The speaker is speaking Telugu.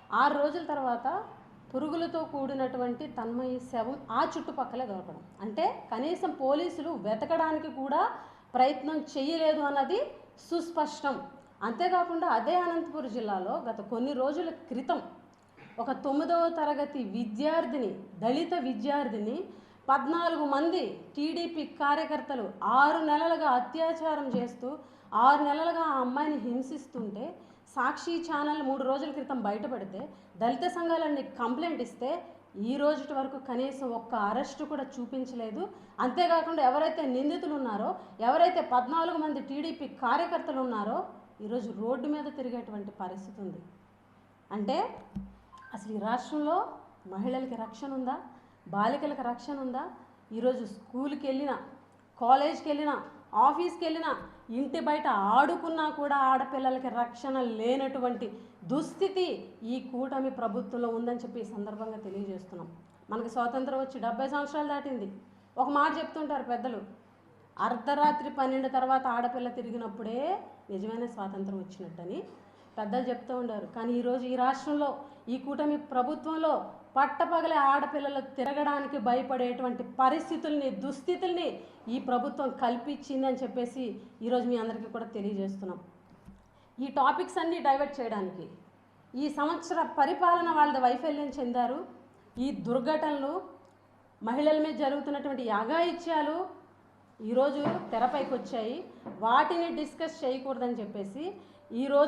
6 రోజుల తర్వాత పురుగులతో కూడినటువంటి తన్మయి శవం ఆ చుట్టుపక్కలే దొరకడం అంటే కనీసం పోలీసులు వెతకడానికి కూడా ప్రయత్నం చేయలేదు అన్నది సుస్పష్టం. అంతేకాకుండా అదే అనంతపురం జిల్లాలో గత కొన్ని రోజుల క్రితం ఒక 9వ తరగతి విద్యార్థిని, దళిత విద్యార్థిని 14 మంది టీడీపీ కార్యకర్తలు 6 నెలలుగా అత్యాచారం చేస్తూ 6 నెలలుగా ఆ అమ్మాయిని హింసిస్తుంటే సాక్షి ఛానల్ 3 రోజుల క్రితం బయటపడితే దళిత సంఘాలన్నీ కంప్లైంట్ ఇస్తే ఈ రోజుటి వరకు కనీసం ఒక్క అరెస్టు కూడా చూపించలేదు. అంతేకాకుండా ఎవరైతే నిందితులు ఉన్నారో, ఎవరైతే 14 మంది టీడీపీ కార్యకర్తలు ఉన్నారో ఈరోజు రోడ్డు మీద తిరిగేటువంటి పరిస్థితి ఉంది. అంటే అసలు ఈ రాష్ట్రంలో మహిళలకి రక్షణ ఉందా? బాలికలకు రక్షణ ఉందా? ఈరోజు స్కూల్కి వెళ్ళినా, కాలేజ్కి వెళ్ళినా, ఆఫీస్కి వెళ్ళినా, ఇంటి బయట ఆడుకున్నా కూడా ఆడపిల్లలకి రక్షణ లేనటువంటి దుస్థితి ఈ కూటమి ప్రభుత్వంలో ఉందని చెప్పి ఈ సందర్భంగా తెలియజేస్తున్నాం. మనకి స్వాతంత్రం వచ్చి 70 సంవత్సరాలు దాటింది. ఒక మాట చెప్తుంటారు పెద్దలు, అర్ధరాత్రి 12 తర్వాత ఆడపిల్ల తిరిగినప్పుడే నిజమైన స్వాతంత్రం వచ్చినట్టని పెద్దలు చెప్తూ ఉండారు. కానీ ఈరోజు ఈ రాష్ట్రంలో ఈ కూటమి ప్రభుత్వంలో పట్టపగలే ఆడపిల్లలు తిరగడానికి భయపడేటువంటి పరిస్థితుల్ని, దుస్థితుల్ని ఈ ప్రభుత్వం కల్పించిందని చెప్పేసి ఈరోజు మీ అందరికీ కూడా తెలియజేస్తున్నాం. ఈ టాపిక్స్ అన్నీ డైవర్ట్ చేయడానికి ఈ సంవత్సర పరిపాలన వాళ్ళ వైఫల్యం చెందారు. ఈ దుర్ఘటనలు, మహిళల మీద జరుగుతున్నటువంటి అఘాయిత్యాలు ఈరోజు తెరపైకి వచ్చాయి. వాటిని డిస్కస్ చేయకూడదని చెప్పేసి ఈరోజు